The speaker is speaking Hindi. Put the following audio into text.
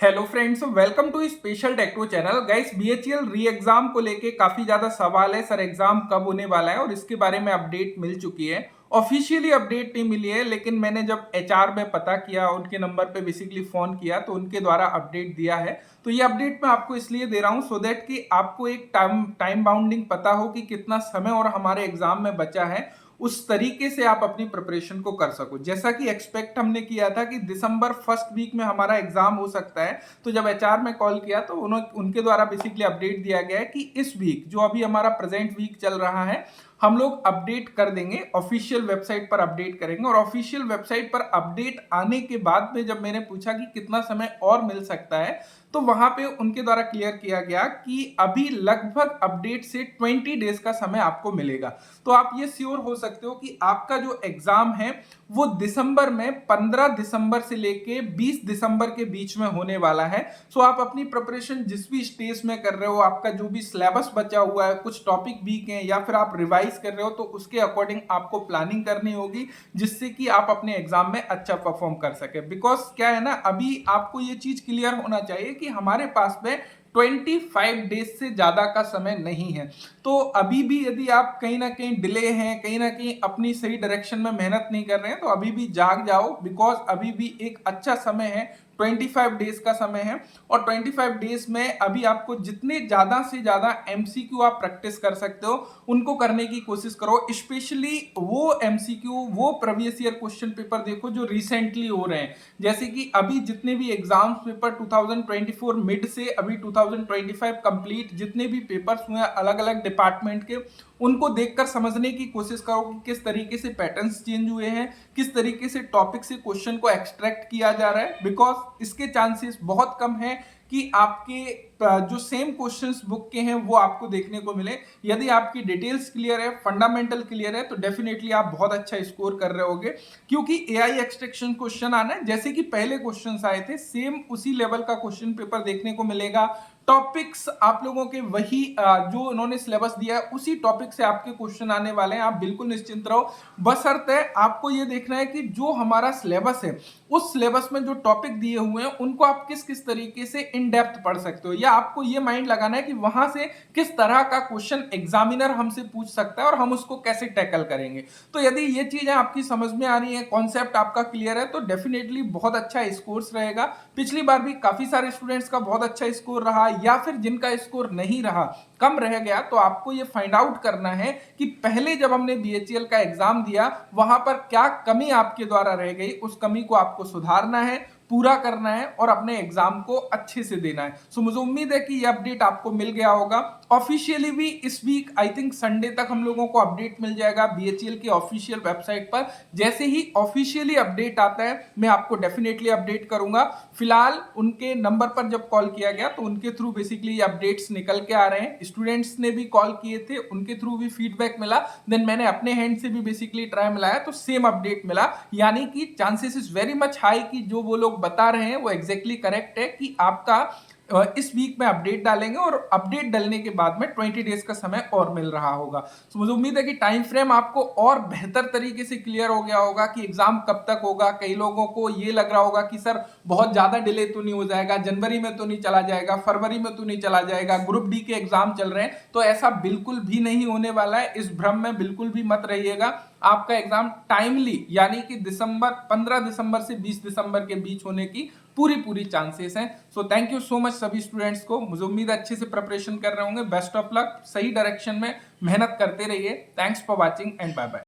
Hello friends, welcome to Special Tecto channel. Guys, BHEL re exam को लेके काफी ज्यादा सवाल है। सर, एग्जाम कब होने वाला है? और इसके बारे में अपडेट मिल चुकी है। ऑफिशियली अपडेट नहीं मिली है, लेकिन मैंने जब एचआर में पता किया, उनके नंबर पे बेसिकली फोन किया, तो उनके द्वारा अपडेट दिया है। तो ये अपडेट मैं आपको इसलिए दे रहा हूँ सो दैट कि आपको एक टाइम बाउंडिंग पता हो कि कितना समय और हमारे एग्जाम में बचा है, उस तरीके से आप अपनी प्रिपरेशन को कर सको। जैसा कि एक्सपेक्ट हमने किया था कि दिसंबर फर्स्ट वीक में हमारा एग्जाम हो सकता है, तो जब एचआर में कॉल किया तो उनके द्वारा बेसिकली अपडेट दिया गया है कि इस वीक, जो अभी हमारा प्रेजेंट वीक चल रहा है, हम लोग अपडेट कर देंगे, ऑफिशियल वेबसाइट पर अपडेट करेंगे। और ऑफिशियल वेबसाइट पर अपडेट आने के बाद में जब मैंने पूछा कि कितना समय और मिल सकता है, तो वहां पे उनके द्वारा क्लियर किया गया कि अभी लगभग अपडेट से 20 डेज का समय आपको मिलेगा। तो आप ये श्योर हो सकते हो कि आपका जो एग्जाम है वो दिसंबर में 15 दिसंबर से लेके 20 दिसंबर के बीच में होने वाला है। सो आप अपनी प्रिपरेशन जिस भी स्टेज में कर रहे हो, आपका जो भी सिलेबस बचा हुआ है, कुछ टॉपिक वीक हैं या फिर आप रिवाइज कर रहे हो, तो उसके अकॉर्डिंग आपको प्लानिंग करनी होगी, जिससे कि आप अपने एग्जाम में अच्छा परफॉर्म कर सके। बिकॉज क्या है ना, अभी आपको ये चीज क्लियर होना चाहिए कि हमारे पास में 25 डेज से ज्यादा का समय नहीं है। तो अभी भी यदि आप कहीं ना कहीं डिले हैं, कहीं ना कहीं अपनी सही डायरेक्शन में मेहनत नहीं कर रहे हैं, तो अभी भी जाग जाओ। बिकॉज अभी भी एक अच्छा समय है, 25 डेज का समय है। और 25 डेज में अभी आपको जितने ज्यादा से ज्यादा एमसीक्यू आप प्रैक्टिस कर सकते हो, उनको करने की कोशिश करो। स्पेशली वो एमसीक्यू, वो प्रीवियस ईयर क्वेश्चन पेपर देखो जो रिसेंटली हो रहे हैं। जैसे कि अभी जितने भी एग्जाम्स पेपर 2024 मिड से अभी 2025 कंप्लीट जितने भी पेपर्स हुए अलग अलग डिपार्टमेंट के, उनको देखकर समझने की कोशिश करो कि किस तरीके से पैटर्न्स चेंज हुए हैं, किस तरीके से टॉपिक से क्वेश्चन को एक्सट्रैक्ट किया जा रहा है। बिकॉज इसके चांसेस बहुत कम है कि आपके जो सेम क्वेश्चंस बुक के हैं वो आपको देखने को मिले। यदि आपकी डिटेल्स क्लियर है, फंडामेंटल क्लियर है, तो डेफिनेटली आप बहुत अच्छा स्कोर कर रहे होगे। क्योंकि एआई एक्सट्रैक्शन क्वेश्चन आना है, जैसे कि पहले क्वेश्चंस आए थे, सेम उसी लेवल का क्वेश्चन पेपर देखने को मिलेगा। टॉपिक्स आप लोगों के वही जो उन्होंने सिलेबस दिया है, उसी टॉपिक से आपके क्वेश्चन आने वाले हैं। आप बिल्कुल निश्चिंत रहो। बशर्ते आपको ये देखना है कि जो हमारा सिलेबस है, उस सिलेबस में जो टॉपिक दिए हुए हैं, उनको आप किस किस तरीके से इन डेप्थ पढ़ सकते हो, या आपको ये माइंड लगाना है कि वहां से किस तरह का क्वेश्चन एग्जामिनर हमसे पूछ सकता है और हम उसको कैसे टैकल करेंगे। तो यदि ये चीजें आपकी समझ में आ रही है, कॉन्सेप्ट आपका क्लियर है, तो डेफिनेटली बहुत अच्छा स्कोर रहेगा। पिछली बार भी काफी सारे स्टूडेंट्स का बहुत अच्छा स्कोर रहा, या फिर जिनका स्कोर नहीं रहा, कम रह गया, तो आपको ये फाइंड आउट करना है कि पहले जब हमने बीएचईएल का एग्जाम दिया, वहां पर क्या कमी आपके द्वारा रह गई, उस कमी को आपको सुधारना है, पूरा करना है और अपने एग्जाम को अच्छे से देना है। सो मुझे उम्मीद है कि ये अपडेट आपको मिल गया होगा। ऑफिशियली भी इस वीक आई थिंक संडे तक हम लोगों को अपडेट मिल जाएगा बीएचईएल के ऑफिशियल वेबसाइट पर। जैसे ही ऑफिशियली अपडेट आता है, मैं आपको डेफिनेटली अपडेट करूंगा। फिलहाल उनके नंबर पर जब कॉल किया गया, तो उनके थ्रू बेसिकली अपडेट्स निकल के आ रहे हैं। स्टूडेंट्स ने भी कॉल किए थे, उनके थ्रू भी फीडबैक मिला। देन मैंने अपने हैंड से भी बेसिकली ट्राई मिलाया, तो सेम अपडेट मिला। यानी कि chances is very much high कि जो वो लोग बता रहे हैं वो एग्जैक्टली करेक्ट है, कि आपका इस वीक में अपडेट डालेंगे और अपडेट डालने के बाद में 20 डेज का समय और मिल रहा होगा। तो मुझे उम्मीद है कि टाइम फ्रेम आपको और बेहतर तरीके से क्लियर हो गया होगा कि एग्जाम कब तक होगा। कई लोगों को ये लग रहा होगा कि सर बहुत ज्यादा डिले तो नहीं हो जाएगा, जनवरी में तो नहीं चला जाएगा, फरवरी में तो नहीं चला जाएगा, ग्रुप डी के एग्जाम चल रहे हैं। तो ऐसा बिल्कुल भी नहीं होने वाला है, इस भ्रम में बिल्कुल भी मत रहिएगा। आपका एग्जाम टाइमली, यानी कि 15 दिसंबर से 20 दिसंबर के बीच होने की पूरी पूरी चांसेस हैं। So thank you so much सभी स्टूडेंट्स को। मुझे उम्मीद है अच्छे से प्रिपरेशन कर रहे होंगे। बेस्ट ऑफ लक, सही डायरेक्शन में मेहनत करते रहिए। Thanks for watching and bye bye.